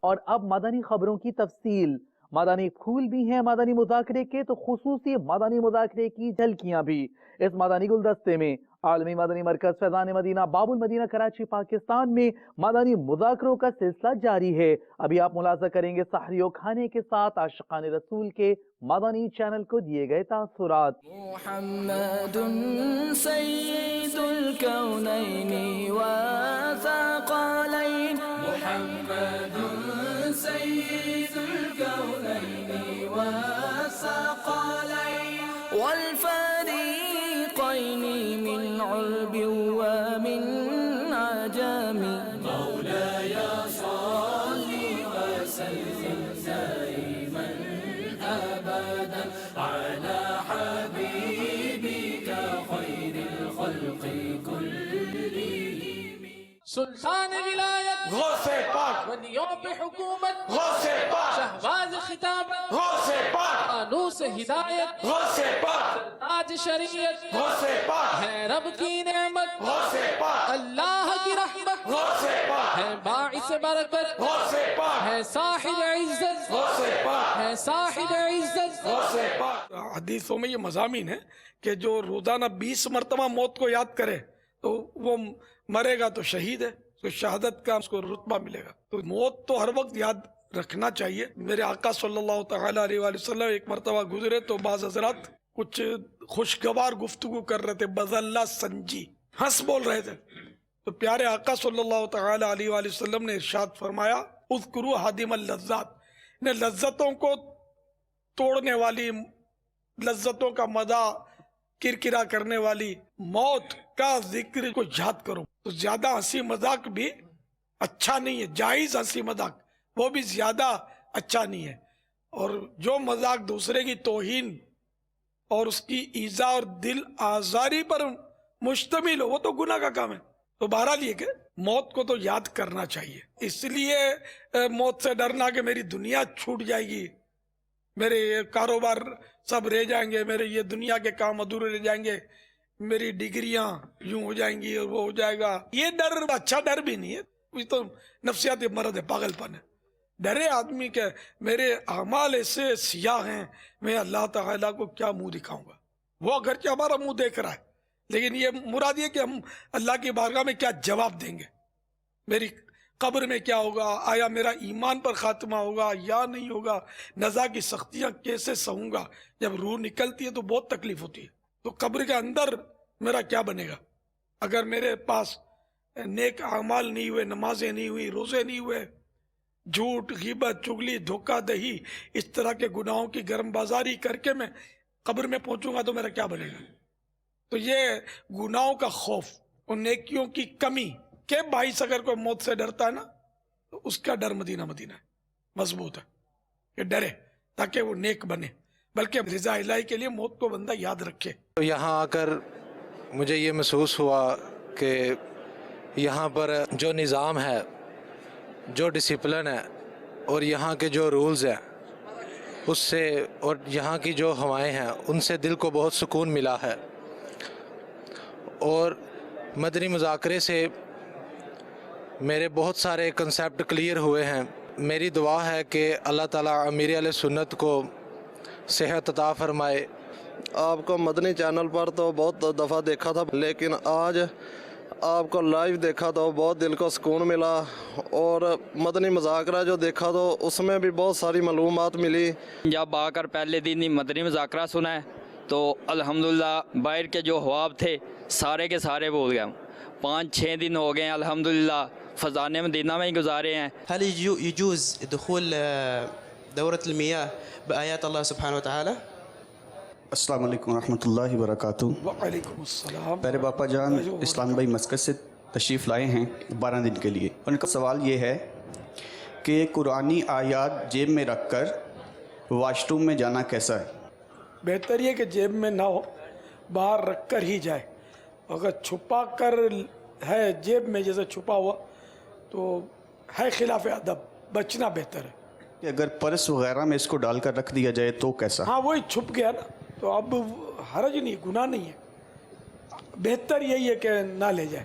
اور اب مدنی خبروں کی تفصیل۔ مدنی پھول بھی ہیں مدنی مذاکرے کے، تو خصوصی مدنی مذاکرے کی جھلکیاں بھی۔ اس مدنی گلدستے میں عالمی مدنی مرکز فیضان مدینہ باب المدینہ کراچی پاکستان میں مدنی مذاکروں کا سلسلہ جاری ہے۔ ابھی آپ ملاحظہ کریں گے سحری و کھانے کے ساتھ عاشقان رسول کے مدنی چینل کو دیے گئے تاثرات۔ محمد سید الکونین والثقلین، محمد سید الکونین والثقلین والفریقین من عرب ومن عجم، مولاي صل وسلم دائما ابدا على حبيبك خير الخلق كلهم، سلطان ولایت غوث پاک، ولیوں پہ حکومت غوث پاک، شہباز خطابت غوث پاک، فانوس ہدایت غوث پاک، تاج شریعت غوث پاک، ہے رب کی نعمت غوث پاک، اللہ کی رحمت غوث پاک، ہے باعث برکت غوث پاک، ہے صاحب عزت غوث پاک، ہے صاحب عزت۔ غوث پاک۔ حدیثوں میں یہ مضامین ہے کہ جو روزانہ 20 مرتبہ موت کو یاد کرے تو وہ مرے گا تو شہید ہے، تو شہادت کا اس کو رتبہ ملے گا۔ تو موت تو ہر وقت یاد رکھنا چاہیے۔ میرے آقا صلی اللہ تعالیٰ علیہ وآلہ وسلم ایک مرتبہ گزرے تو بعض حضرات کچھ خوشگوار گفتگو کر رہے تھے، بز اللہ سنجی، ہنس بول رہے تھے، تو پیارے آقا صلی اللہ تعالیٰ علیہ وآلہ وسلم نے ارشاد فرمایا اذکروا حادم اللذات، نے لذتوں کو توڑنے والی، لذتوں کا مزہ کرکرا کرنے والی موت کا ذکر کو یاد کرو۔ تو زیادہ ہنسی مذاق بھی اچھا نہیں ہے، جائز ہنسی مذاق وہ بھی زیادہ اچھا نہیں ہے، اور جو مذاق دوسرے کی توہین اور اس کی ایذا اور دل آزاری پر مشتمل ہو وہ تو گناہ کا کام ہے۔ تو بہرحال یہ کہ موت کو تو یاد کرنا چاہیے، اس لیے موت سے ڈرنا کہ میری دنیا چھوٹ جائے گی، میرے کاروبار سب رہ جائیں گے، میرے یہ دنیا کے کام ادھورے رہ جائیں گے، میری ڈگریاں یوں ہو جائیں گی اور وہ ہو جائے گا، یہ ڈر اچھا ڈر بھی نہیں ہے، یہ تو نفسیاتی مرض ہے، پاگل پن ہے۔ ڈرے آدمی کہ میرے اعمال ایسے سیاہ ہیں، میں اللہ تعالیٰ کو کیا منہ دکھاؤں گا، وہ اگرچہ ہمارا منہ دیکھ رہا ہے لیکن یہ مراد یہ کہ ہم اللہ کی بارگاہ میں کیا جواب دیں گے، میری قبر میں کیا ہوگا، آیا میرا ایمان پر خاتمہ ہوگا یا نہیں ہوگا، نزا کی سختیاں کیسے سہوں گا، جب روح نکلتی ہے تو بہت تکلیف ہوتی ہے، تو قبر کے اندر میرا کیا بنے گا اگر میرے پاس نیک اعمال نہیں ہوئے، نمازیں نہیں ہوئی، روزے نہیں ہوئے، جھوٹ، غیبت، چغلی، دھوکہ دہی، اس طرح کے گناہوں کی گرم بازاری کر کے میں قبر میں پہنچوں گا تو میرا کیا بنے گا۔ تو یہ گناہوں کا خوف اور نیکیوں کی کمی کے باعث اگر کوئی موت سے ڈرتا ہے نا تو اس کا ڈر مدینہ مدینہ ہے، مضبوط ہے کہ ڈرے تاکہ وہ نیک بنے، بلکہ رضا الہی کے لیے موت کو بندہ یاد رکھے۔ تو یہاں آ کر مجھے یہ محسوس ہوا کہ یہاں پر جو نظام ہے، جو ڈسپلن ہے اور یہاں کے جو رولز ہیں اس سے، اور یہاں کی جو ہوائیں ہیں ان سے دل کو بہت سکون ملا ہے، اور مدنی مذاکرے سے میرے بہت سارے کنسیپٹ کلیئر ہوئے ہیں۔ میری دعا ہے کہ اللہ تعالیٰ امیر علیہ سنت کو صحت عطا فرمائے۔ آپ کو مدنی چینل پر تو بہت دفعہ دیکھا تھا، لیکن آج آپ کو لائیو دیکھا تو بہت دل کو سکون ملا، اور مدنی مذاکرہ جو دیکھا تو اس میں بھی بہت ساری معلومات ملی۔ جب آ کر پہلے دن ہی مدنی مذاکرہ سنا ہے تو الحمدللہ باہر کے جو خواب تھے سارے کے سارے بول گیا ہوں۔ 5-6 دن ہو گئے ہیں الحمدللہ فضان مدینہ میں ہی گزارے ہیں۔ هل يجوز دخول دورة المياه بآيات الله سبحانه وتعالى؟ السلام علیکم ورحمۃ اللہ وبرکاتہ۔ وعلیکم السلام۔ پیارے باپا جان اسلام بھائی مسکت سے تشریف لائے ہیں 12 دن کے لیے۔ ان کا سوال یہ ہے کہ قرآنی آیات جیب میں رکھ کر واش روم میں جانا کیسا ہے؟ بہتر یہ کہ جیب میں نہ ہو، باہر رکھ کر ہی جائے، اگر چھپا کر ہے جیب میں جیسے چھپا ہوا تو ہے خلاف ادب، بچنا بہتر ہے۔ کہ اگر پرس وغیرہ میں اس کو ڈال کر رکھ دیا جائے تو کیسا؟ ہاں وہی چھپ گیا نا، تو اب حرج نہیں، گناہ نہیں ہے، بہتر یہی ہے کہ نہ لے جائے۔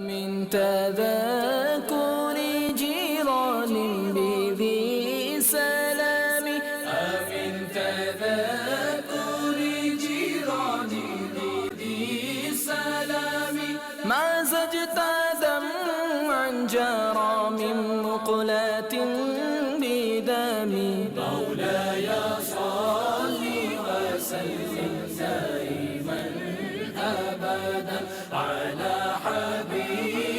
من تذكر جيران بذي سلام من تذكر جيران بذي سلام ما زجت دمعا جرى من مقلة بدم مولاي صل وسلم دائما أبدا على حبيبك